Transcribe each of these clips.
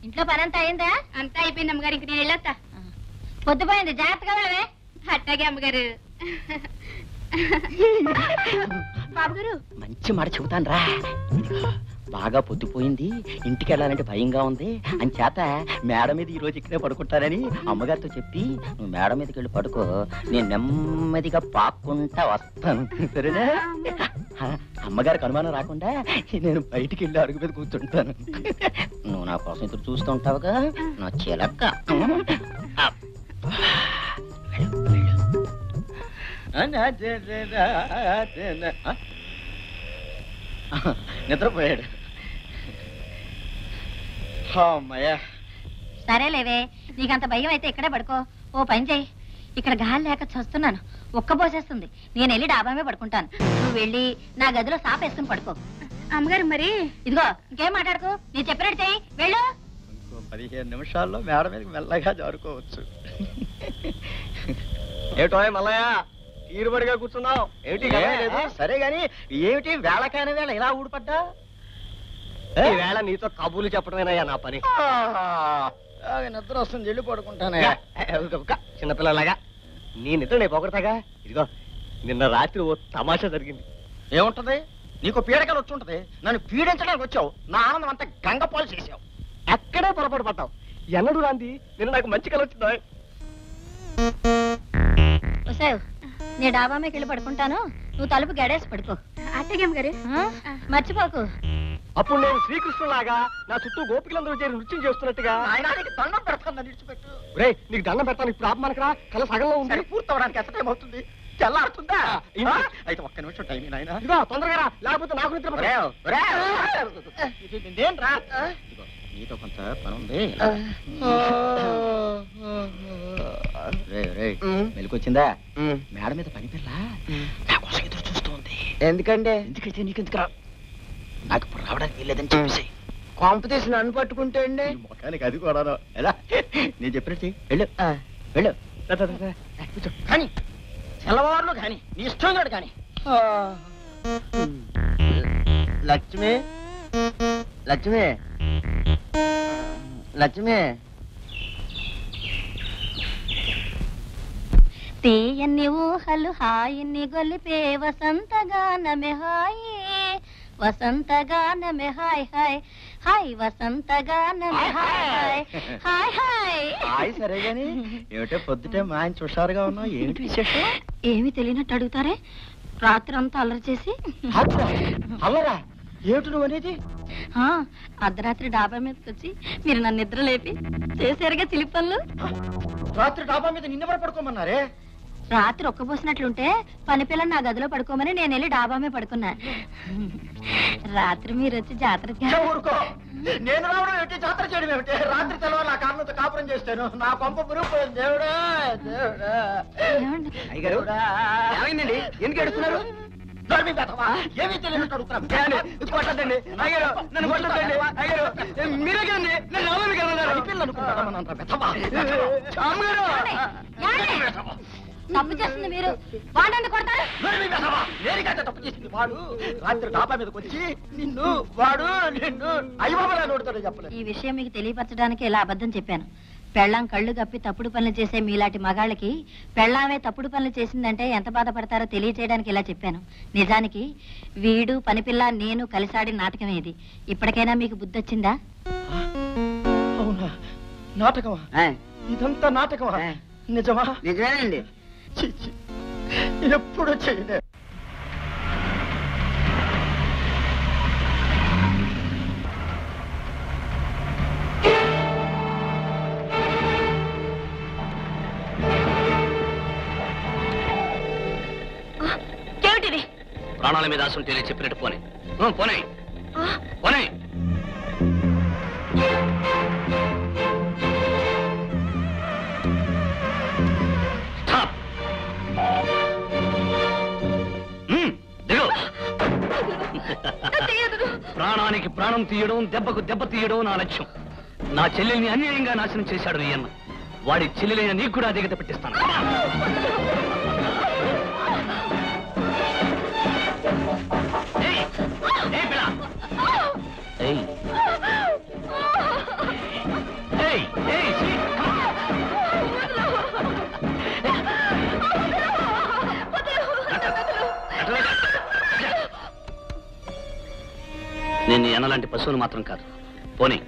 ఇంట్లో పని అంతా అయిందా? అంతా అయిపోయింది అమ్మగారు. ఇంక నేను వెళ్ళొస్తా. పొద్దుపోయింది, జాగ్రత్తగా వెళ్ళవే. అట్టాగే అమ్మగారు. బాబు గారు మంచి మాట చెబుతాను రా. బాగా పొద్దుపోయింది, ఇంటికి వెళ్ళాలంటే భయంగా ఉంది అని చేత మేడ మీద ఈ రోజు ఇక్కడే పడుకుంటానని అమ్మగారితో చెప్పి నువ్వు మేడ మీదకి వెళ్ళి పడుకో, నేను నెమ్మదిగా పాక్కుంటా వస్తాను, సరేనా? అమ్మగారికి అనుమానం రాకుండా నేను బయటికి వెళ్ళి అడుగు మీద కూర్చుంటాను. నువ్వు నా కోసం ఎదురు చూస్తూ ఉంటావుగా నా చిలక్క. నిద్రపోయాడు. సరేలేవే, నీకంత భయం అయితే ఇక్కడే పడుకో. ఓ పని చెయ్యి, ఇక్కడ గాలి లేక చస్తున్నాను, ఒక్కబోసేస్తుంది. నేను వెళ్ళి డాబామే పడుకుంటాను, నువ్వు వెళ్ళి నా గదిలో సాప్ వేసుకుని పడుకో. అమ్మగారు మరి ఇదిగో ఇంకేం మాట్లాడుకో, నేను చెప్పినట్టు చెయ్యి, వెళ్ళు. ఇంకో 15 నిమిషాల్లో మేడ మీదకి మెల్లగా జారుకోవచ్చు. ఏటో మల్లయ్య తీరుబడిగా కూర్చున్నావు ఏమిటి? సరే గాని ఏమిటి వేళకాని వేళ ఇలా ఊడిపడ్డా? వేళ నీతో కబుర్లు చెప్పడమేనయ్యా నా పని. నిద్ర వస్తుంది, వెళ్ళి పడుకుంటానే. చిన్నపిల్లలాగా నీ నిద్ర నేను పొగడతాగా. ఇదిగో నిన్న రాత్రి ఓ తమాషా జరిగింది. ఏముంటది? నీకు పీడకలు వచ్చి ఉంటది, నన్ను పీడించడానికి వచ్చావు, నా ఆనందం అంతా గంగపాలు చేసావు. అక్కడే పొరపాటు పడ్డావు. ఎన్నడు రాంది నిన్న నాకు మంచి కల వచ్చిందా? నీ డాబా మీకు వెళ్ళి పడుకుంటాను, నువ్వు తలుపు గడేసి పడుకో. అట్టగే అమ్మగారు. మర్చిపోకు. అప్పుడు నేను శ్రీకృష్ణులాగా నా చుట్టూ గోపికలందరూ చేరి నృత్యం చేస్తున్నట్టుగా దండం పెడతాను. రే నీకు దండం పెడతాను, ఇప్పుడు ఆపమనకరా, కళ సగంలో ఉంది. పూర్తవడానికి ఎంత టైం అవుతుంది? తెల్లారుతుందా? అయితే ఒక్క నిమిషం టైం నాయన. ఇదిగో తొందరగా రా, లేకపోతే నాకు నిద్ర రా. నీతో కొంత పని ఉంది. మెలికొచ్చిందా? మేడ మీద పని పిల్ల నా కోసం ఎదురు చూస్తూ ఉంది. ఎందుకంటే నీకెందుకు నాకు ఇప్పుడు రావడానికి వీల్లేదని చెప్పేసి కొంప తీసి నన్ను పట్టుకుంటే అండి మొఖానికి అది కూడా ఎలా నేను చెప్పినట్టు వెళ్ళు వెళ్ళు. కానీ తెల్లవారులు కానీ నీ ఇష్టం కాదు కానీ. లక్ష్మి లక్ష్మి లక్ష్మి తీయన్ని ఊహలు హాయిని గొలిపే వసంతగానమే హాయి, వసంతగానమే హాయ్ హాయ్ హాయ్, వసంతగానమే హాయ్ హాయ్ హాయ్ హాయ్. సరే గాని ఏమిటో పొద్దుటే మా ఆయన హుషారుగా ఉన్నావు, ఏమిటి విశేషం? ఏమి తెలియనట్టు అడుగుతారే, రాత్రి అంతా అల్లరి చేసి. అల్లరా? ఏమిటి నువ్వు అనేది? అర్ధరాత్రి డాబా మీదకి వచ్చి మీరు నన్ను నిద్ర లేపి చేశారుగా చిలి పనులు. రాత్రి డాబా మీద నిన్నెవరు పడుకోమన్నారే? రాత్రి ఒక్కబోసినట్లుంటే పని పిల్లని నా గదిలో పడుకోమని నేను వెళ్ళి డాబామే పడుకున్నా. రాత్రి మీరు వచ్చి జాతరకి ఊరుకో. నేను రావడం ఏమిటి, జాతర చేయడం ఏమిటి? రాత్రి తెలవాలి నా కారణంతో కాపురం చేస్తాను, నా కొంప మురిగిపోయింది. దేవుడా దేవుడా. ఏమైందండి, ఎందుకు ఎడుతున్నారు? ఏమీ తెలియనట్టు అడుగుతున్నాను. తప్పు చేస్తుంది మీరు, వాడండి కొడతారు. తప్పు చేసింది వాడు. రాత్రి డాబా మీదకి వచ్చి నిన్ను వాడు నిన్ను అయ్యబాబా నోడుతాడు చెప్పలేదు. ఈ విషయం మీకు తెలియపరచడానికి ఇలా అబద్ధం చెప్పాను. పెళ్ళాం కళ్ళు గప్పి తప్పుడు పనులు చేసే మీలాంటి మగాళ్ళకి పెళ్ళామే తప్పుడు పనులు చేసిందంటే ఎంత బాధపడతారో తెలియచేయడానికి ఇలా చెప్పాను. నిజానికి వీడు పనిపిల్ల నేను కలిసాడి నాటకమే ఇది. ఇప్పటికైనా మీకు బుద్ధి వచ్చిందా? అవునా? నాటకమా? ఇదంతా నాటకమా? నిజమా? నిజమేనండి. ఎప్పుడు చేయలే. ప్రాణాల మీద ఆశ ఉంటే చెప్పినట్టు పోనీ పోనీ పోనీ. ప్రాణానికి ప్రాణం తీయడం, దెబ్బకు దెబ్బ తీయడం నా లక్ష్యం. నా చెల్లెల్ని అన్యాయంగా నాశనం చేశాడు ఈయన. వాడి చెల్లెలైన నీకు కూడా దిగత పెట్టిస్తాను. లాంటి పశువులు మాత్రం కాదు. పోనీ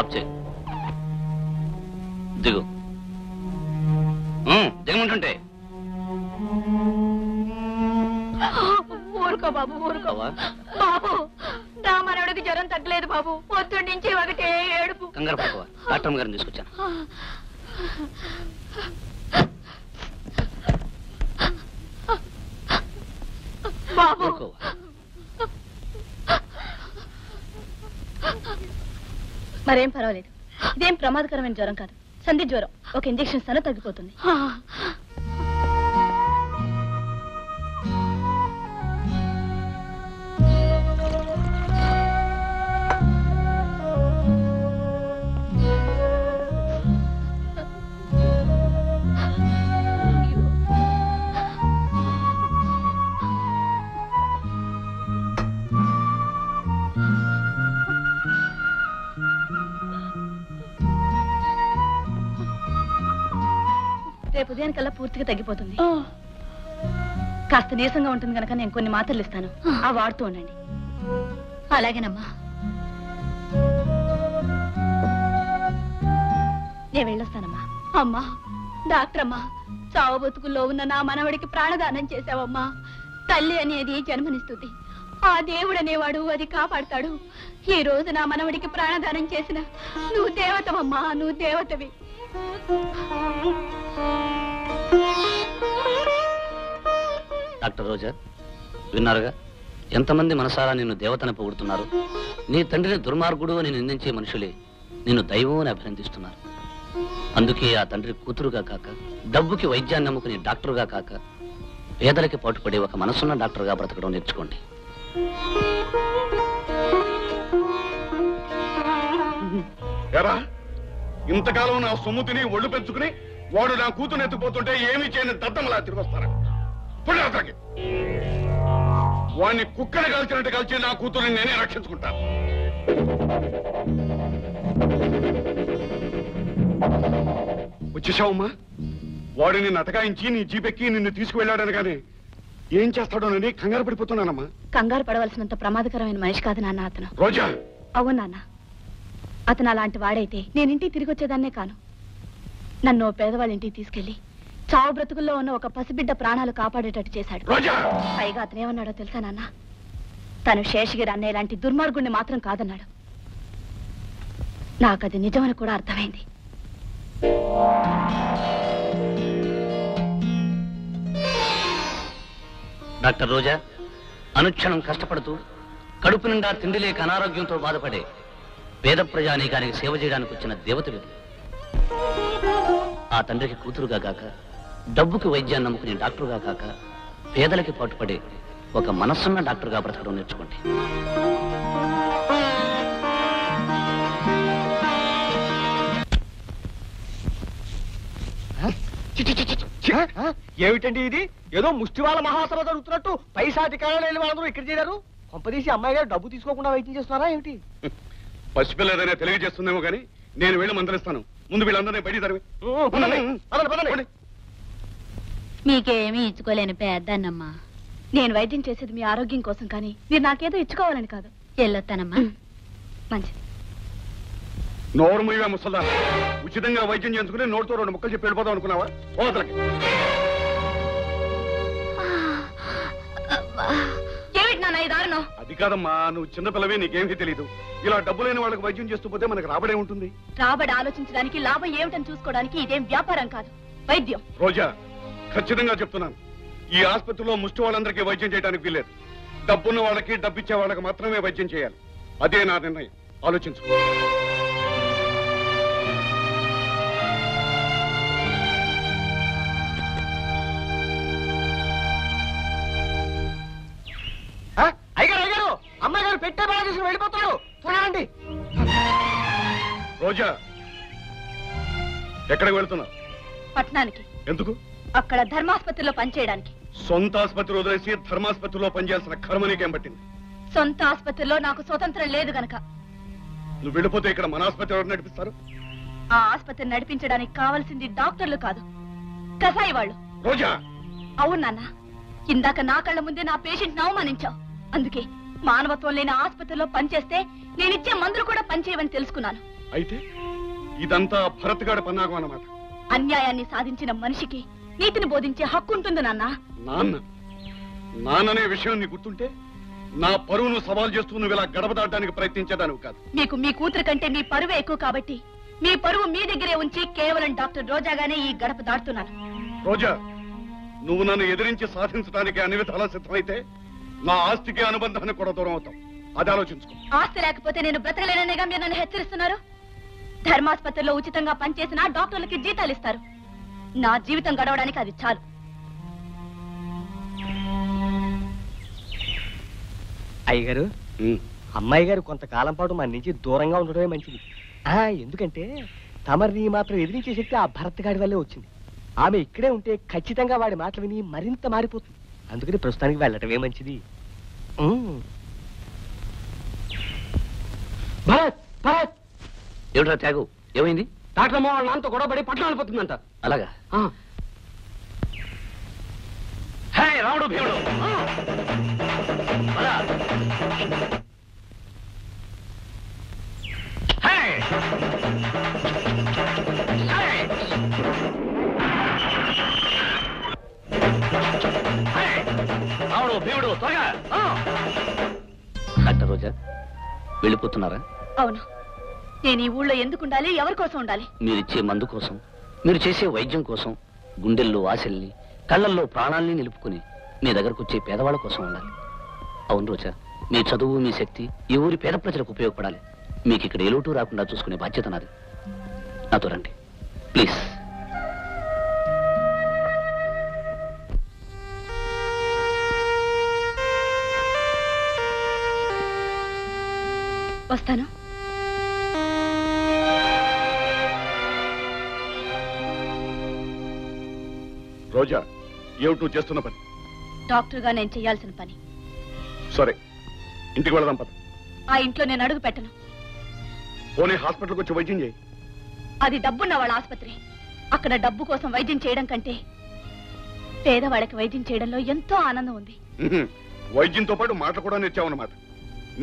అప్ చేయి. దిగు. దిగమంటుంటే ఊరుకో బాబు, ఊరుకో బావా, బాబు. నా మనవడికి జ్వరం తగ్గలేదు బాబు, పొద్దున్న నుంచి ఒకటే ఏడుపు. కంగారు పడుకోవా, డాక్టర్ గారిని తీసుకొచ్చాను. బాబు ఊరుకోవా. మరేం పర్వాలేదు, ఇదేం ప్రమాదకరమైన జ్వరం కాదు, సంధి జ్వరం. ఒక ఇంజెక్షన్ ఇస్తానో తగ్గిపోతుంది. రేపు ఉదయానికల్లా పూర్తిగా తగ్గిపోతుంది. కాస్త నీరసంగా ఉంటుంది కనుక నేను కొన్ని మాత్రలు ఇస్తాను, ఆ వాడుతూ ఉండండి. అలాగేనమ్మా. నేను వెళ్ళొస్తానమ్మా. అమ్మా డాక్టర్ అమ్మా, చావు బతుకుల్లో ఉన్న నా మనవడికి ప్రాణదానం చేశావమ్మా. తల్లి అనేది జన్మనిస్తుంది, ఆ దేవుడు అనేవాడు అది కాపాడతాడు. ఈ రోజు నా మనవడికి ప్రాణదానం చేసిన నువ్వు దేవతవమ్మా, నువ్వు దేవతవి. డాక్టర్ రోజా, విన్నారుగా ఎంతమంది మనసారా నిన్ను దేవతని పొగుడుతున్నారు. నీ తండ్రిని దుర్మార్గుడు అని నిందించే మనుషులే నిన్ను దైవం అని అభినందిస్తున్నారు. అందుకే ఆ తండ్రి కూతురుగా కాక, డబ్బుకి వైద్యాన్ని నమ్ముకుని డాక్టరుగా కాక, పేదలకి పాటుపడే ఒక మనసున్న డాక్టర్గా బ్రతకడం నేర్చుకోండి. ఇంతకాలం నా సొమ్ము తిని ఒళ్ళు పెంచుకుని వాడు నా కూతురు ఎత్తుకుపోతుంటే ఏమీ చేయని దద్దమలా తిరిగి వస్తారా? వాడిని కుక్కని కాల్చినట్టు కాల్చి నా కూతురుని నేనే రక్షించుకుంటాను. వచ్చేసావమ్మా? వాడిని నటకాయించి నీ జీపెక్కి నిన్ను తీసుకువెళ్ళాడని కానీ ఏం చేస్తాడోనని కంగారు పడిపోతున్నానమ్మా. కంగారు పడవలసినంత ప్రమాదకరమైన మనిషి కాదు నాన్న అతను. రోజా, అవును నాన్న, అతను అలాంటి వాడైతే నేను ఇంటికి తిరిగి వచ్చేదాన్నే కాను. నన్ను పేదవాళ్ళ ఇంటికి తీసుకెళ్లి చావు బ్రతుకుల్లో ఉన్న ఒక పసిబిడ్డ ప్రాణాలు కాపాడేటట్టు చేశాడు. పైగా అతను ఏమన్నాడో తెలుసా నాన్న? తను శేషగిరి అన్నయ్య లాంటి దుర్మార్గుణ్ణి మాత్రం కాదన్నాడు. నాకది నిజమని కూడా అర్థమైంది. డాక్టర్ రోజా, అనుక్షణం కష్టపడుతూ కడుపు నిండా తిండి లేక అనారోగ్యంతో బాధపడే పేద ప్రజానీకానికి సేవ చేయడానికి వచ్చిన దేవతలు. ఆ తండ్రికి కూతురుగా కాక, డబ్బుకి వైద్యాన్ని నమ్ముకునే డాక్టరుగా కాక, పేదలకి పాటుపడే ఒక మనస్సున్న డాక్టర్గా బ్రతకడం నేర్చుకోండి. ఏమిటండి ఇది? ఏదో ముష్టివాళ్ళ మహాసభ జరుగుతున్నట్టు పైసాధికారులు వెళ్ళి వాళ్ళందరూ ఇక్కడ చేరారు. కొంపదీసి అమ్మాయి గారు డబ్బు తీసుకోకుండా వైద్యం చేస్తున్నారా ఏమిటి? పసిపిల్లదనే తెలియజేస్తుందేమో కానీ నేను వెళ్ళి మందలిస్తాను. ముందు వీళ్ళందరినీ బయట తరివి. మీకేమీ ఇచ్చుకోలేని పెద్దన్నమ్మా. నేను వైద్యం చేసేది మీ ఆరోగ్యం కోసం, కానీ మీరు నాకేదో ఇచ్చుకోవాలని కాదు. వెళ్ళొస్తానమ్మా. మంచిది. నోరు మూయవే ముసల్దా. ఉచితంగా వైద్యం చేసుకుని నోటితో 2 ముక్కలు చెప్పి వెళ్ళిపోదాం అనుకున్నావా? ఓతలకి అది కాదమ్మా, నువ్వు చిన్నపిల్లవే, నీకేమీ తెలీదు. ఇలా డబ్బు లేని వాళ్ళకి వైద్యం చేస్తూ పోతే మనకు రాబడే ఉంటుంది. రాబడి ఆలోచించడానికి, లాభం ఏమిటని చూసుకోవడానికి ఇదేం వ్యాపారం కాదు, వైద్యం. రోజా, ఖచ్చితంగా చెప్తున్నాను, ఈ ఆసుపత్రిలో ముష్టి వాళ్ళందరికీ వైద్యం చేయడానికి వీల్లేదు. డబ్బున్న వాళ్ళకి, డబ్బిచ్చే వాళ్ళకి మాత్రమే వైద్యం చేయాలి. అదే నా నిర్ణయం. ఆలోచించు. అయ్యారు అమ్మాయి గారు పెట్టే బాగా తీసుకుని వెళ్ళిపోతాడు. చూడండి. రోజా, ఎక్కడికి వెళ్తున్నా? పట్టణానికి. ఎందుకు? అక్కడ ధర్మాసుపత్రిలో పనిచేయడానికి. సొంత ఆసుపత్రి వదిలేసి ధర్మాసుపత్రిలో పనిచేయాల్సిన కర్మ నీకేం పట్టింది? సొంత ఆసుపత్రిలో నాకు స్వతంత్రం లేదు గనక. నువ్వు వెళ్ళిపోతే ఇక్కడ మన ఆసుపత్రి ఎవరు నడిపిస్తారు? ఆ ఆసుపత్రి నడిపించడానికి కావాల్సింది డాక్టర్లు కాదు, కసాయి వాళ్ళు. రోజా అవును నాన్న, ఇందాక నా కళ్ళ ముందే నా పేషెంట్ అవమానించావు. అందుకే మానవత్వం లేని ఆసుపత్రిలో పనిచేస్తే నేనిచ్చే మందులు కూడా పనిచేయవని తెలుసుకున్నాను. అయితే ఇదంతా భరత్ గాడి పన్నాగం అన్నమాట. అన్యాయాన్ని సాధించిన మనిషికి నీతిని బోధించే హక్కు ఉంటుంది నాన్న. నాన్ననే విషయం నీ గుర్తుంటే నా పరువును సవాల్ చేస్తూ నువ్వు ఇలా గడప దాటడానికి ప్రయత్నించేదానివి కాదు. మీకు మీ కూతురు కంటే మీ పరువే ఎక్కువ కాబట్టి మీ పరువు మీ దగ్గరే ఉంచి కేవలం డాక్టర్ రోజాగానే ఈ గడప దాటుతున్నాను. రోజా, నువ్వు నన్ను ఎదిరించి సాధించడానికి అన్ని విధాలా సిద్ధమైతే నా ఆస్తికి అనుబంధానికి కూడా దూరం అవుతాం. అది ఆలోచించుకో. ఆస్తి లేకపోతే నేను బ్రతకలేననేగా మీరు నన్ను హెచ్చరిస్తున్నారు. ధర్మాసుపత్రిలో ఉచితంగా పనిచేసిన డాక్టర్లకి జీతాలు ఇస్తారు. నా జీవితం గడవడానికి అది చాలు. అయ్యగారు, అమ్మాయి గారు కొంతకాలం పాటు మన నుంచి దూరంగా ఉండడమే మంచిది. ఎందుకంటే తమరిని మాత్రం ఎదిరించే శక్తి ఆ భరత్ గాడి వల్లే వచ్చింది. ఆమె ఇక్కడే ఉంటే ఖచ్చితంగా వాడి మాటలు విని మరింత మారిపోతుంది. అందుకని ప్రస్తుతానికి వెళ్ళటమే మంచిది. భరత్ భరత్ ఏమిట్రా త్యాగు, ఏమైంది? డాక్టర్ అమ్మ వాళ్ళ నాన్నతో గొడవపడి పట్టణం వెళ్ళిపోతుందంట. అలాగా? హే రాముడు భీముడు, పద. హే! హే! హే! రాముడు భీముడు త్వరగా. డాక్టర్ రోజా, వెళ్ళిపోతున్నారా? అవును, నేను ఈ ఊళ్ళో ఎందుకు ఉండాలి, ఎవరి కోసం ఉండాలి? మీరిచ్చే మందు కోసం, మీరు చేసే వైద్యం కోసం, గుండెల్లో ఆశల్ని, కళ్ళల్లో ప్రాణాల్ని నిలుపుకుని మీ దగ్గరకు వచ్చే పేదవాళ్ళ కోసం ఉండాలి. అవును రోజా, మీ చదువు, మీ శక్తి ఈ ఊరి పేద ప్రజలకు ఉపయోగపడాలి. మీకు ఇక్కడ ఏ లోటు రాకుండా చూసుకునే బాధ్యత నాది. నాతో రండి ప్లీజ్. వస్తాను. రోజా, ఏమిటి నువ్వు చేస్తున్న పని? డాక్టర్ గా నేను చేయాల్సిన పని. సరే, ఇంటికి వెళదాం పద. ఆ ఇంట్లో నేను అడుగు పెట్టను. పోనీ హాస్పిటల్కి వచ్చి వైద్యం చేయి. అది డబ్బున్న వాళ్ళ ఆసుపత్రి. అక్కడ డబ్బు కోసం వైద్యం చేయడం కంటే పేదవాళ్ళకి వైద్యం చేయడంలో ఎంతో ఆనందం ఉంది. వైద్యంతో పాటు మాటలు కూడా నేర్చావన్నమాట.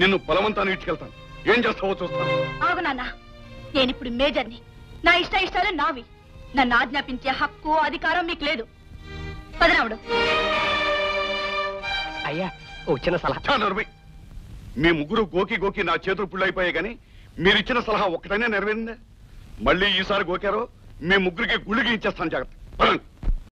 నిన్ను బలవంతాన్ని ఇచ్చుకెళ్తాను. ఏం చేస్తావో చూస్తాను. ఆగు నాన్న, నేనిప్పుడు మేజర్ని. నా ఇష్టాలు నావి. నన్ను ఆజ్ఞాపించే హక్కు, అధికారం మీకు లేదు. పదరాముడు. అయ్యా, ఓ చిన్న సలహా. మీ ముగ్గురు గోకి గోకి నా చేతులు పుళ్ళైపోయాయి కానీ మీరిచ్చిన సలహా ఒక్కటైనా నెరవేరిందా? మళ్ళీ ఈసారి గోకారో మీ ముగ్గురికి గుళ్ళకి ఇచ్చేస్తాను. జాగ్రత్త.